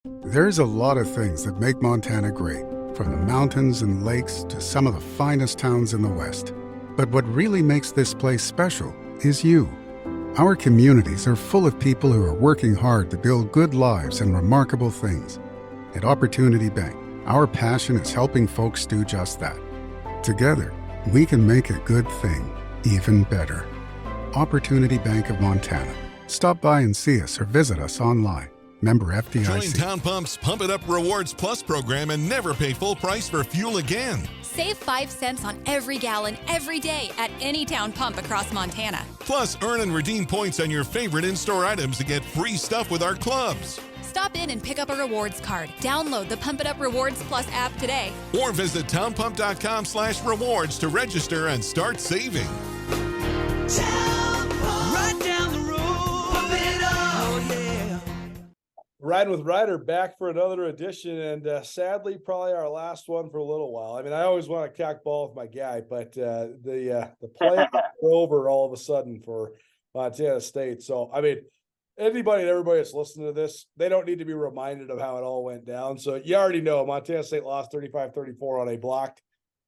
There's a lot of things that make Montana great, from the mountains and lakes to some of the finest towns in the West. But what really makes this place special is you. Our communities are full of people who are working hard to build good lives and remarkable things. At Opportunity Bank, our passion is helping folks do just that. Together, we can make a good thing even better. Opportunity Bank of Montana. Stop by and see us or visit us online. Member FDIC. Join Town Pump's Pump It Up Rewards Plus program and never pay full price for fuel again. Save 5 cents on every gallon every day at any Town Pump across Montana. Plus, earn and redeem points on your favorite in-store items to get free stuff with our clubs. Stop in and pick up a rewards card. Download the Pump It Up Rewards Plus app today. Or visit townpump.com/rewards to register and start saving. Right down the road, pump it up, oh yeah. Riding with Ryder back for another edition, and sadly, probably our last one for a little while. I mean, I always want to cock ball with my guy, but the playoffs are over all of a sudden for Montana State. So, I mean, anybody and everybody that's listening to this, they don't need to be reminded of how it all went down. So you already know Montana State lost 35-34 on a blocked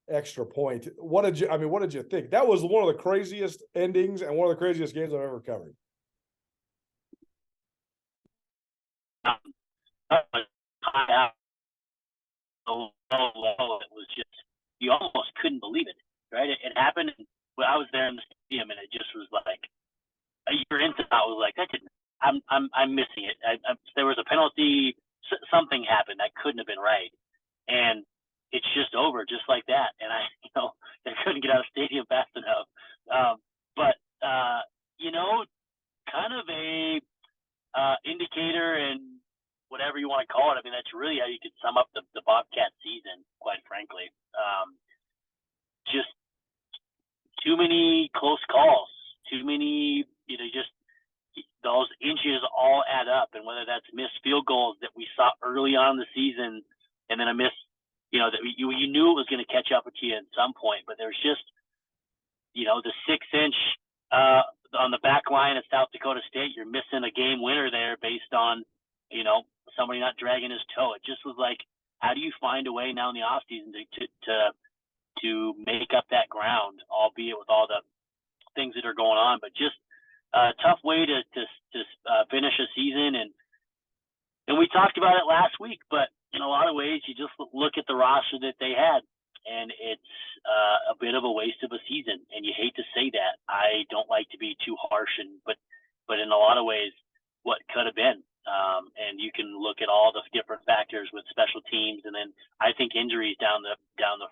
extra point. What did you think? That was one of the craziest endings and one of the craziest games I've ever covered. It was just, you almost couldn't believe it, right? It happened. I was there in the stadium, and it just was like a year into it. I was like, I'm missing it. There was a penalty. Something happened that couldn't have been right, and it's just over just like that. And I couldn't get out of the stadium fast enough. But kind of a indicator and whatever you want to call it. I mean, that's really how you could sum up the Bobcat season, quite frankly. Just too many close calls, too many, just those inches all add up. And whether that's missed field goals that we saw early on in the season, and then a miss, that you knew it was going to catch up with you at some point, but there's just, the 6-inch on the back line at South Dakota State, you're missing a game winner there based on, somebody not dragging his toe. It just was like, how do you find a way now in the offseason to make up that ground, albeit with all the things that are going on, but just a tough way to finish a season. And we talked about it last week, but in a lot of ways, you just look at the roster that they had, and it's a bit of a waste of a season. And you hate to say that. I don't like to be too harsh, but in a lot of ways, what could have been. And you can look at all the different factors with special teams, and then I think injuries down the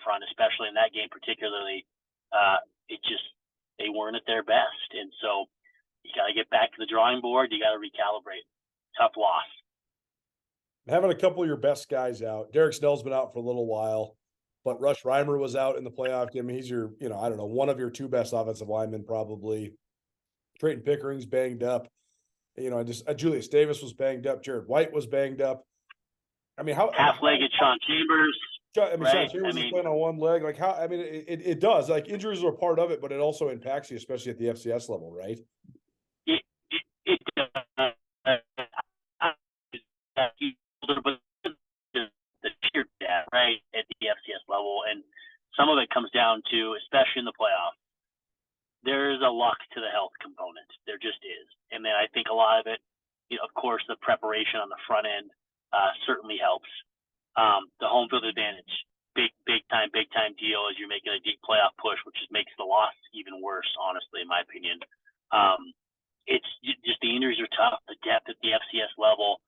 front, especially in that game particularly, they weren't at their best. And so you got to get back to the drawing board. You got to recalibrate. Tough loss. Having a couple of your best guys out. Derek Snell's been out for a little while, but Rush Reimer was out in the playoff game. He's your, I don't know, one of your two best offensive linemen probably. Trayton Pickering's banged up. Julius Davis was banged up. Jared White was banged up. I mean, half-legged Sean Chambers. Sean Chambers is playing on one leg. Like how? I mean, it does. Like injuries are a part of it, but it also impacts you, especially at the FCS level, right? It does. The sheer data, right, at the FCS level, and some of it comes down to, especially in the playoffs, there's a luck to the health component. There just is. And then I think a lot of it, of course, the preparation on the front end certainly helps. The home field advantage, big time deal as you're making a deep playoff push, which just makes the loss even worse, honestly, in my opinion. It's just the injuries are tough. The depth at the FCS level,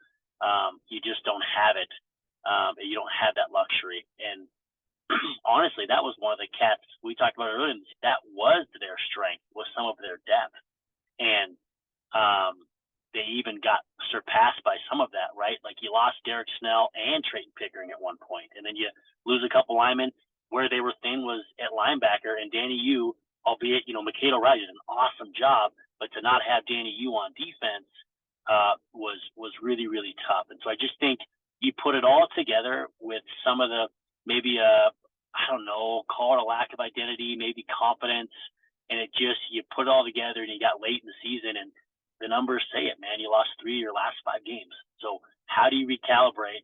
you just don't have it. You don't have that luxury. And honestly, that was one of the Cats we talked about earlier. That was their strength, was some of their depth. And they even got surpassed by some of that, right? Like you lost Derek Snell and Trayton Pickering at one point, and then you lose a couple linemen. Where they were thin was at linebacker, and Danny Yu, albeit, Mikhail Riley did an awesome job, but to not have Danny Yu on defense was really, really tough. And so I just think you put it all together with some of the maybe I don't know, call it a lack of identity, maybe confidence, and you put it all together, and you got late in the season, and the numbers say it, man. You lost 3 of your last 5 games. So how do you recalibrate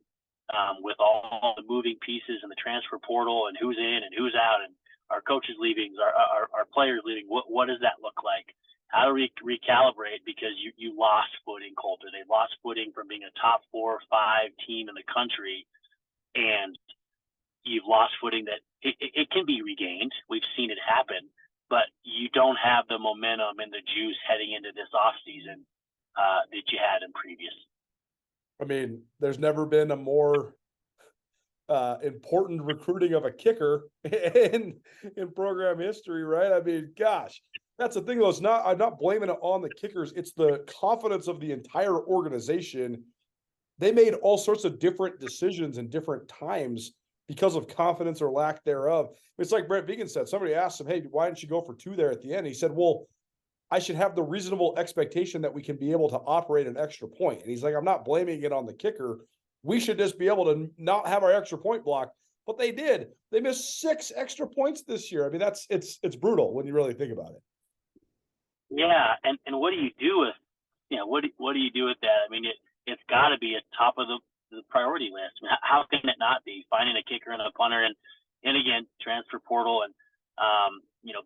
with all the moving pieces and the transfer portal and who's in and who's out and our coaches leaving, our players leaving? What does that look like? How to recalibrate, because you lost footing, Colter. They lost footing from being a top 4 or 5 team in the country, and you've lost footing that it can be regained. We've seen it happen, but you don't have the momentum and the juice heading into this offseason that you had in previous. I mean, there's never been a more important recruiting of a kicker in program history, right? I mean, gosh, that's the thing though. I'm not blaming it on the kickers. It's the confidence of the entire organization. They made all sorts of different decisions in different times because of confidence or lack thereof. It's like Brett Vigen said. Somebody asked him, "Hey, why didn't you go for 2 there at the end?" He said, "Well, I should have the reasonable expectation that we can be able to operate an extra point." And he's like, "I'm not blaming it on the kicker. We should just be able to not have our extra point blocked." But they did. They missed 6 extra points this year. I mean, it's brutal when you really think about it. Yeah, and what do you do with, what do you do with that? I mean, it's got to be at top of the priority list. I mean, how can it not be? Finding a kicker and a punter, and again, transfer portal, and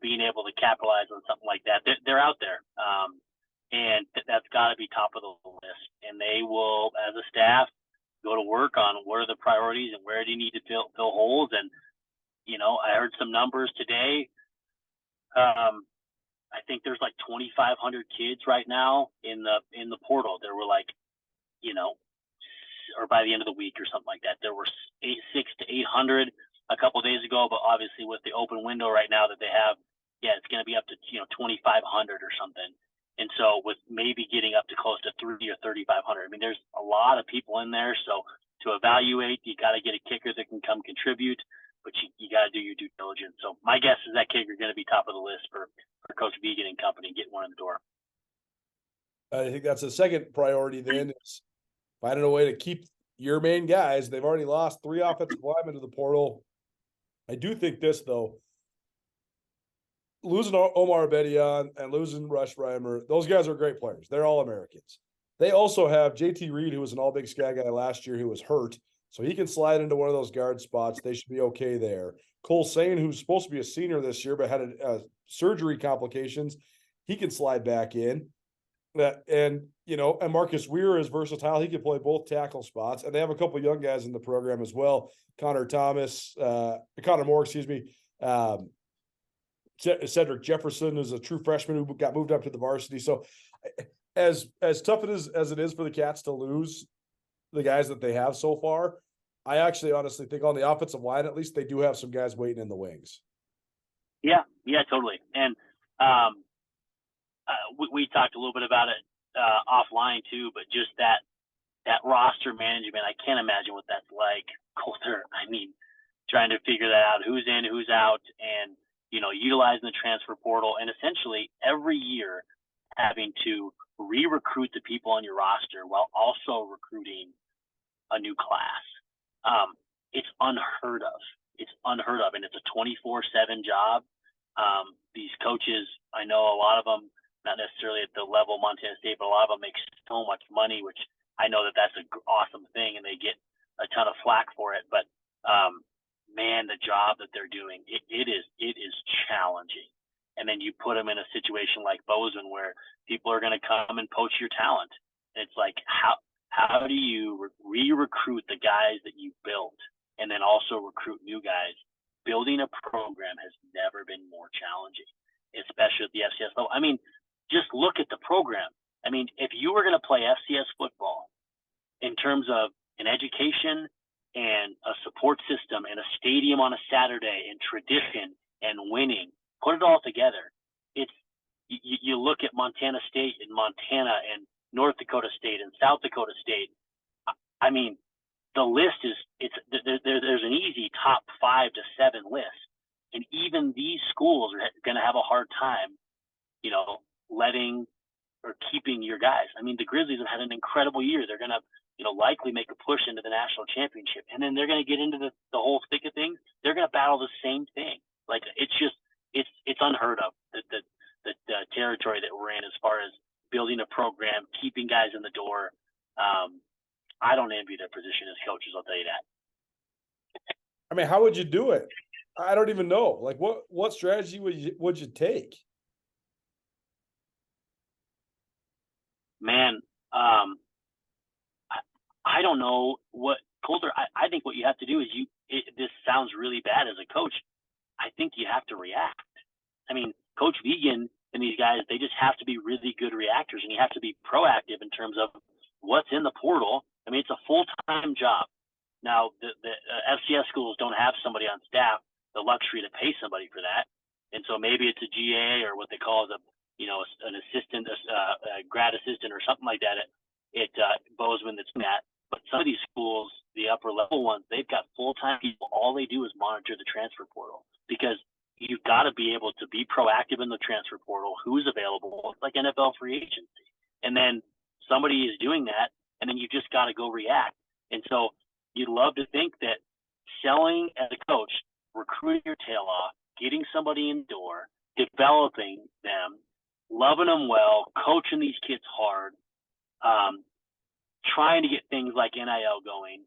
being able to capitalize on something like that. They're out there, and that's got to be top of the list. And they will, as a staff, go to work on what are the priorities and where do you need to fill holes. And I heard some numbers today. I think there's like 2,500 kids right now in the portal. There were like, or by the end of the week or something like that, there were 600 to 800 a couple of days ago. But obviously with the open window right now that they have, it's going to be up to 2,500 or something. And so with maybe getting up to close to 3,000 or 3,500, I mean, there's a lot of people in there. So to evaluate, you got to get a kicker that can come contribute, but you got to do your due diligence. So my guess is that kicker is going to be top of the list for Coach Vigen and company, getting one in the door. I think that's the second priority then, is finding a way to keep your main guys. They've already lost 3 offensive linemen to the portal. I do think this, though, losing Omar Aibedion and losing Rush Reimer, those guys are great players. They're all Americans. They also have JT Reed, who was an all Big Sky guy last year, who was hurt. So he can slide into one of those guard spots. They should be okay there. Cole Sane, who's supposed to be a senior this year, but had a surgery complications, he can slide back in. And Marcus Weir is versatile. He can play both tackle spots. And they have a couple of young guys in the program as well. Connor Moore, Cedric Jefferson is a true freshman who got moved up to the varsity. So as tough as it is for the Cats to lose the guys that they have so far, I actually honestly think on the offensive line, at least, they do have some guys waiting in the wings. Yeah, totally. And we talked a little bit about it offline too, but just that roster management, I can't imagine what that's like, Colter. I mean, trying to figure that out, who's in, who's out, and utilizing the transfer portal, and essentially every year having to re-recruit the people on your roster while also recruiting a new class. It's unheard of. And it's a 24/7 job. These coaches, I know a lot of them, not necessarily at the level of Montana State, but a lot of them make so much money, which I know that's an awesome thing, and they get a ton of flack for it. But man, the job that they're doing, it is challenging. And then you put them in a situation like Bozeman where people are going to come and poach your talent. And it's like, how do you re-recruit the guys that you built and then also recruit new guys? Building a program has never been more challenging, especially at the FCS level. I mean, just look at the program. I mean, if you were going to play FCS football in terms of an education and a support system and a stadium on a Saturday and tradition and winning, put it all together. You look at Montana State and Montana and North Dakota State and South Dakota State. I mean, the list there's an easy top 5 to 7 list, and even these schools are going to have a hard time, letting or keeping your guys. I mean, the Grizzlies have had an incredible year. They're going to, likely make a push into the national championship, and then they're going to get into the whole thick of things. They're going to battle the same thing. Like, it's unheard of, the territory that we're in as far as building a program, keeping guys in the door. I don't envy their position as coaches. I'll tell you that. I mean, how would you do it? I don't even know. Like, what strategy would you take? Man, I don't know what Colter. I think what you have to do is this sounds really bad as a coach. I think you have to react. I mean, Coach Vegan and these guys, they just have to be really good reactors, and you have to be proactive in terms of what's in the portal. I mean, it's a full-time job. Now, the FCS schools don't have somebody on staff, the luxury to pay somebody for that. And so maybe it's a GA or what they call an assistant, a grad assistant or something like that at Bozeman that's that. But some of these schools, the upper level ones, they've got full-time people. All they do is monitor the transfer portal, because you've got to be able to be proactive in the transfer portal, who's available, like NFL free agency. And then somebody is doing that, and then you just got to go react. And so you'd love to think that selling as a coach, recruiting your tail off, getting somebody in the door, developing them, loving them well, coaching these kids hard, trying to get things like NIL going,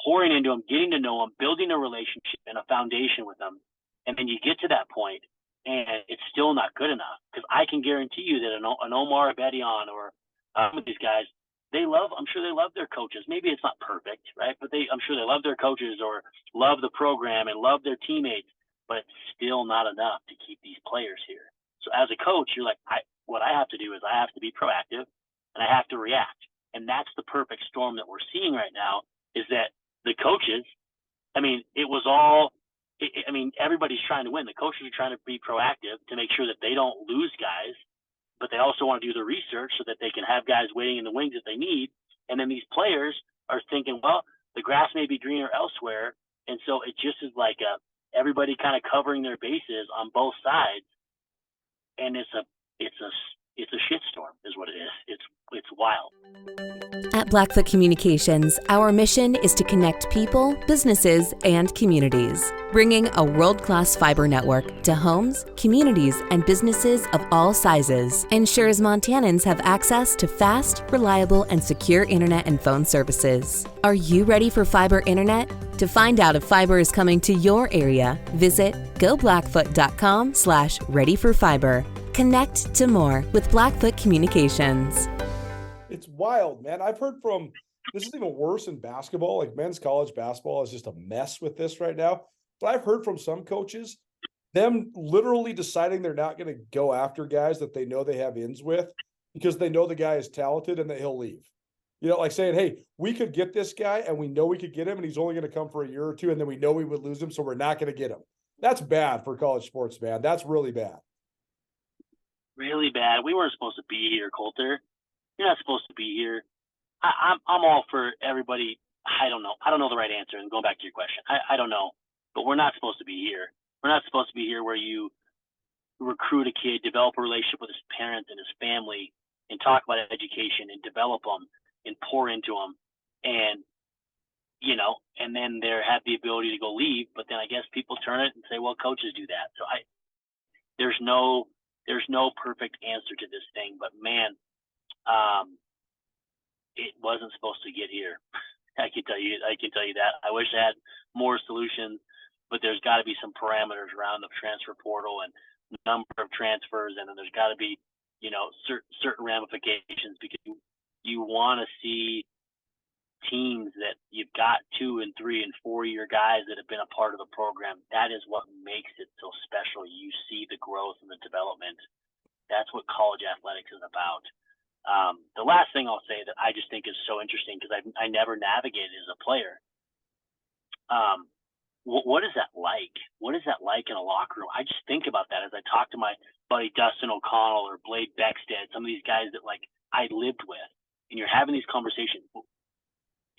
pouring into them, getting to know them, building a relationship and a foundation with them. And then you get to that point and it's still not good enough, because I can guarantee you that an Omar, Aibedion, or some of these guys, I'm sure they love their coaches. Maybe it's not perfect, right? But I'm sure they love their coaches or love the program and love their teammates, but it's still not enough to keep these players here. So as a coach, you're like, what I have to do is I have to be proactive and I have to react. And that's the perfect storm that we're seeing right now, is that the coaches, everybody's trying to win. The coaches are trying to be proactive to make sure that they don't lose guys, but they also want to do the research so that they can have guys waiting in the wings that they need. And then these players are thinking, well, the grass may be greener elsewhere. And so it just is like everybody kind of covering their bases on both sides. And it's a shitstorm is what it is. It's wild. At Blackfoot Communications, our mission is to connect people, businesses, and communities, bringing a world-class fiber network to homes, communities, and businesses of all sizes, ensures Montanans have access to fast, reliable, and secure internet and phone services. Are you ready for fiber internet? To find out if fiber is coming to your area, visit goblackfoot.com/readyforfiber. Connect to more with Blackfoot Communications. It's wild, man. I've heard from, this is even worse in basketball. Like, men's college basketball is just a mess with this right now. But I've heard from some coaches, them literally deciding they're not going to go after guys that they know they have ins with, because they know the guy is talented and that he'll leave. Like saying, hey, we could get this guy and we know we could get him and he's only going to come for a year or two, and then we know we would lose him, so we're not going to get him. That's bad for college sports, man. That's really bad. Really bad. We weren't supposed to be here, Colter. You're not supposed to be here. I'm all for everybody. I don't know the right answer. And going back to your question, I don't know. But we're not supposed to be here. We're not supposed to be here where you recruit a kid, develop a relationship with his parents and his family, and talk about education and develop them and pour into them, and and then they have the ability to go leave. But then I guess people turn it and say, well, coaches do that. So there's no perfect answer to this thing, but man, it wasn't supposed to get here. I can tell you that. I wish I had more solutions, but there's got to be some parameters around the transfer portal and number of transfers, and then there's got to be, certain ramifications, because you want to see teams that you've got 2 and 3 and 4 year guys that have been a part of the program. That is what makes it so special. You see the growth and the development. That's what college athletics is about. The last thing I'll say that I just think is so interesting, because I never navigated as a player. What is that like? What is that like in a locker room? I just think about that as I talk to my buddy Dustin O'Connell or Blade Beckstead, some of these guys that like I lived with, and you're having these conversations.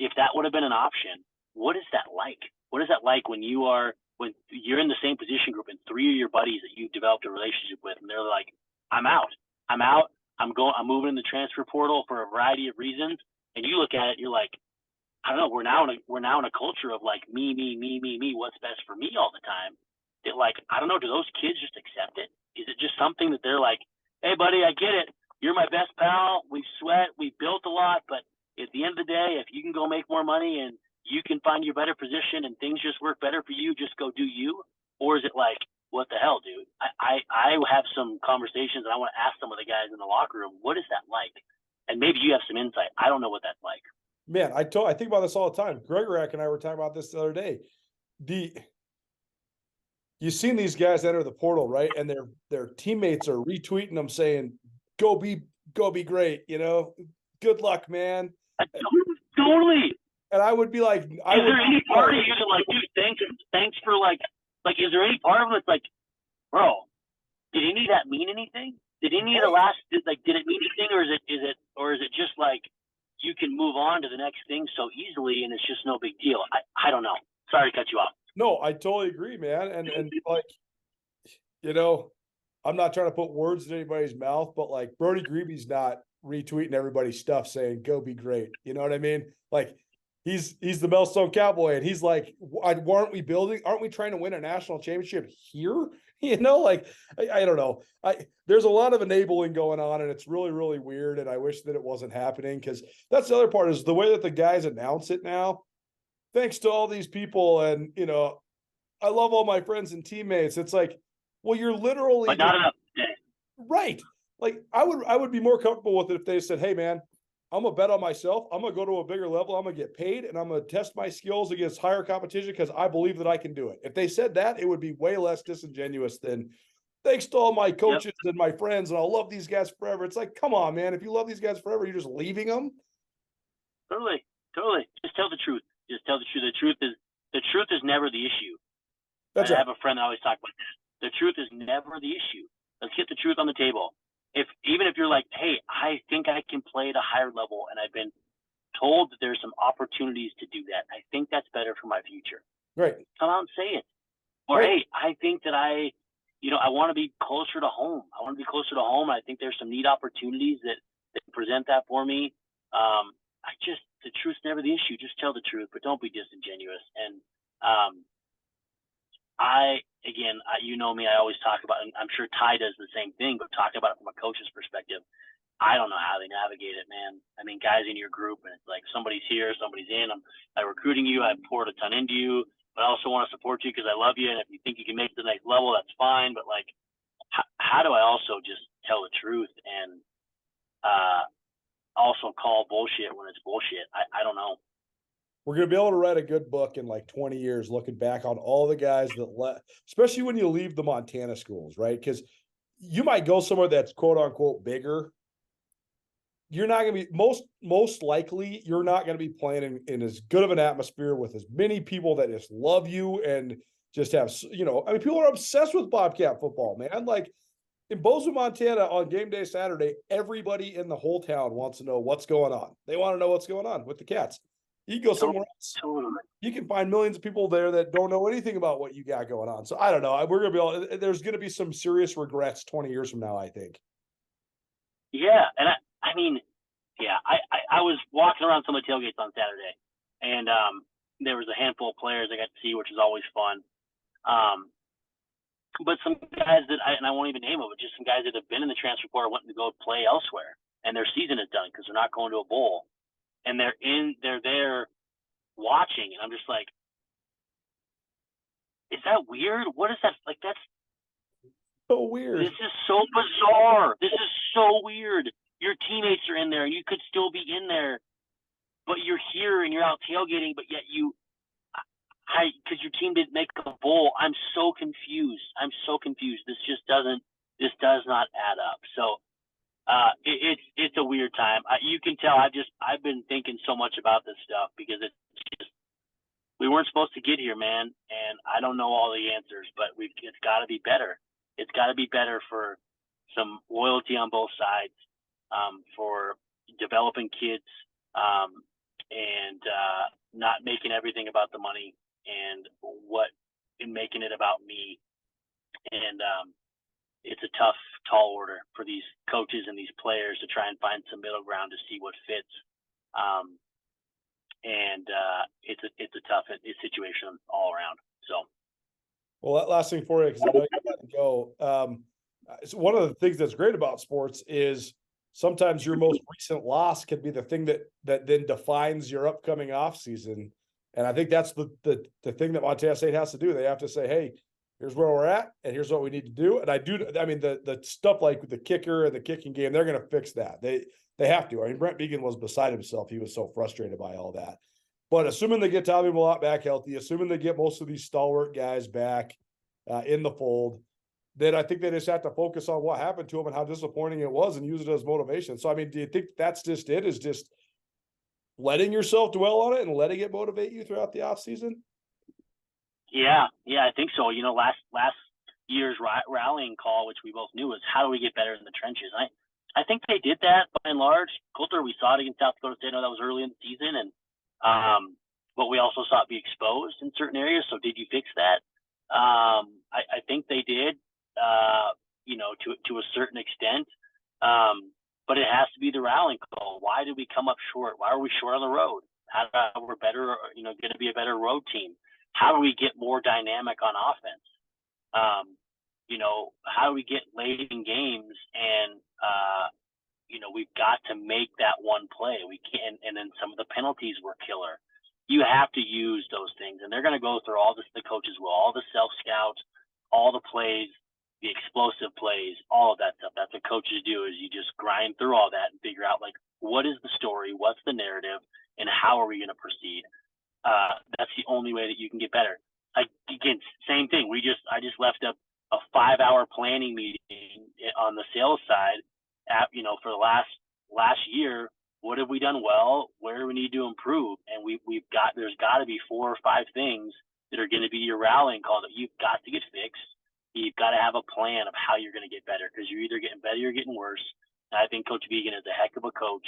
If that would have been an option, what is that like? What is that like when you're in the same position group and 3 of your buddies that you've developed a relationship with, and they're like, I'm out. I'm moving in the transfer portal for a variety of reasons. And you look at it, you're like, I don't know. We're now in a culture of like me. What's best for me all the time. That, like, I don't know. Do those kids just accept it? Is it just something that they're like, hey buddy, I get it. You're my best pal. We sweat. We built a lot, but at the end of the day, if you can go make more money and you can find your better position and things just work better for you, just go do you? Or is it like, what the hell, dude? I have some conversations and I want to ask some of the guys in the locker room, what is that like? And maybe you have some insight. I don't know what that's like. Man, I think about this all the time. Gregorak and I were talking about this the other day. You've seen these guys enter the portal, right? And their teammates are retweeting them saying, go be great, good luck, man. Totally. And I would be like, is there any part of you that like, dude, thanks for like, is there any part of it that's like, bro, did any of that mean anything? Did any of the last, did it mean anything? Or is it just like, you can move on to the next thing so easily and it's just no big deal? I don't know. Sorry to cut you off. No, I totally agree, man. And like, I'm not trying to put words in anybody's mouth, but like Brody Greeby's not retweeting everybody's stuff saying, go be great. You know what I mean? Like he's the Millstone Cowboy and he's like, aren't we trying to win a national championship here? Like, I don't know. There's a lot of enabling going on and it's really, really weird. And I wish that it wasn't happening because that's the other part is the way that the guys announce it now. Thanks to all these people. And, I love all my friends and teammates. It's like, well, you're literally but not enough. Right. Like I would be more comfortable with it if they said, hey man, I'm gonna bet on myself. I'm gonna go to a bigger level. I'm gonna get paid and I'm gonna test my skills against higher competition because I believe that I can do it. If they said that, it would be way less disingenuous than thanks to all my coaches and my friends and I'll love these guys forever. It's like, come on, man. If you love these guys forever, you're just leaving them. Totally. Just tell the truth. The truth is never the issue. That's I right. have a friend that always talks about this. The truth is never the issue. Let's get the truth on the table. Even if you're like, hey, I think I can play at a higher level and I've been told that there's some opportunities to do that. I think that's better for my future. Right. Come out and say it. Or, right. Hey, I think that I want to be closer to home. I think there's some neat opportunities that present that for me. The truth's never the issue. Just tell the truth, but don't be disingenuous. And you know me, I always talk about, and I'm sure Ty does the same thing, but talking about it from a coach's perspective, I don't know how they navigate it, man. I mean, guys in your group, and it's like somebody's here, somebody's in. I'm recruiting you. I've poured a ton into you, but I also want to support you because I love you. And if you think you can make it to the next level, that's fine. But like, how do I also just tell the truth and also call bullshit when it's bullshit? I don't know. We're going to be able to write a good book in like 20 years, looking back on all the guys that left, especially when you leave the Montana schools, right? Because you might go somewhere that's quote unquote bigger. You're not going to be most likely you're not going to be playing in as good of an atmosphere with as many people that just love you and just have, people are obsessed with Bobcat football, man. Like in Bozeman, Montana on game day Saturday, everybody in the whole town wants to know what's going on. They want to know what's going on with the Cats. You can go somewhere else. You can find millions of people there that don't know anything about what you got going on. So I don't know. There's going to be some serious regrets 20 years from now, I think. Yeah. And I was walking around some of the tailgates on Saturday and there was a handful of players I got to see, which is always fun. But some guys I won't even name them, but just some guys that have been in the transfer portal wanting to go play elsewhere and their season is done because they're not going to a bowl. And they're there watching, and I'm just like, is that weird? What is that? Like, that's so weird. This is so bizarre. This is so weird. Your teammates are in there, and you could still be in there, but you're here and you're out tailgating, but yet because your team didn't make a bowl. I'm so confused. This does not add up. So. It's a weird time. You can tell I've been thinking so much about this stuff because we weren't supposed to get here, man. And I don't know all the answers, but it's got to be better. It's got to be better for some loyalty on both sides, for developing kids, and not making everything about the money and making it about me. And it's a tough, tall order for these coaches and these players to try and find some middle ground to see what fits. It's a tough situation all around. So, well, that last thing for you, because I know you got to go. So one of the things that's great about sports is sometimes your most recent loss could be the thing that then defines your upcoming off season. And I think that's the thing that Montana State has to do. They have to say, hey, here's where we're at, and here's what we need to do. And I mean, the stuff like the kicker and the kicking game, they're going to fix that. They have to. I mean, Brent Began was beside himself. He was so frustrated by all that. But assuming they get Tommy Malott back healthy, assuming they get most of these stalwart guys back in the fold, then I think they just have to focus on what happened to him and how disappointing it was and use it as motivation. So, I mean, do you think that's just it, is just letting yourself dwell on it and letting it motivate you throughout the offseason? Yeah, I think so. You know, last year's rallying call, which we both knew, was how do we get better in the trenches? I think they did that by and large. Colter, we saw it against South Dakota State. I know that was early in the season, and but we also saw it be exposed in certain areas. So did you fix that? I think they did, you know, to a certain extent. But it has to be the rallying call. Why did we come up short? Why are we short on the road? How we're better, you know, going to be a better road team? How do we get more dynamic on offense? You know, how do we get late in games and, you know, we've got to make that one play. We can't, and then some of the penalties were killer. You have to use those things, and they're going to go through all this, the coaches will, all the self-scouts, all the plays, the explosive plays, all of that stuff. That's what coaches do, is you just grind through all that and figure out, like, what is the story, what's the narrative, and how are we going to proceed? That's the only way that you can get better. Again, same thing. I just left a 5-hour planning meeting on the sales side you know, for the last year. What have we done well? Where do we need to improve? And there's got to be 4 or 5 things that are going to be your rallying call that you've got to get fixed. You've got to have a plan of how you're going to get better, because you're either getting better or getting worse. And I think Coach Began is a heck of a coach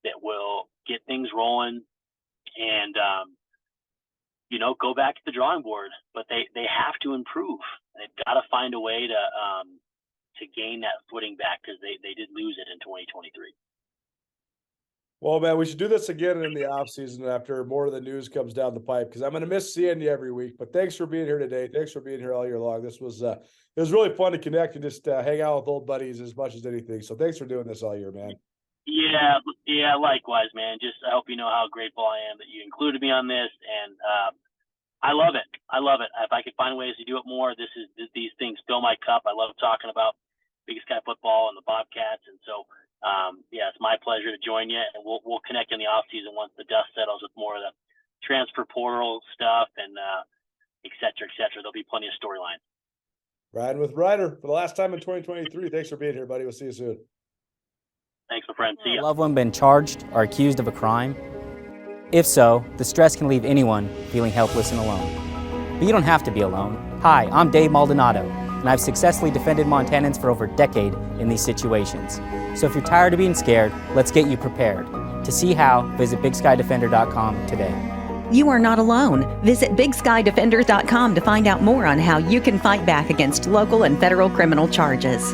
that will get things rolling and, you know, go back to the drawing board. But they have to improve. They've got to find a way to gain that footing back, because they did lose it in 2023. Well, man, we should do this again in the offseason after more of the news comes down the pipe, because I'm going to miss seeing you every week. But thanks for being here today. Thanks for being here all year long. This was it was really fun to connect and just hang out with old buddies as much as anything. So thanks for doing this all year, man. Yeah, likewise, man. Just I hope you know how grateful I am that you included me on this, and I love it. If I could find ways to do it more, these things fill my cup. I love talking about Big Sky football and the Bobcats, and so. Yeah, it's my pleasure to join you, and we'll connect in the off season once the dust settles with more of the transfer portal stuff and et cetera, et cetera. There'll be plenty of storylines. Riding with Reimer for the last time in 2023. Thanks for being here, buddy. We'll see you soon. Thanks, my friend. See ya. Loved one been charged or accused of a crime? If so, the stress can leave anyone feeling helpless and alone. But you don't have to be alone. Hi, I'm Dave Maldonado, and I've successfully defended Montanans for over a decade in these situations. So if you're tired of being scared, let's get you prepared. To see how, visit BigSkyDefender.com today. You are not alone. Visit BigSkyDefender.com to find out more on how you can fight back against local and federal criminal charges.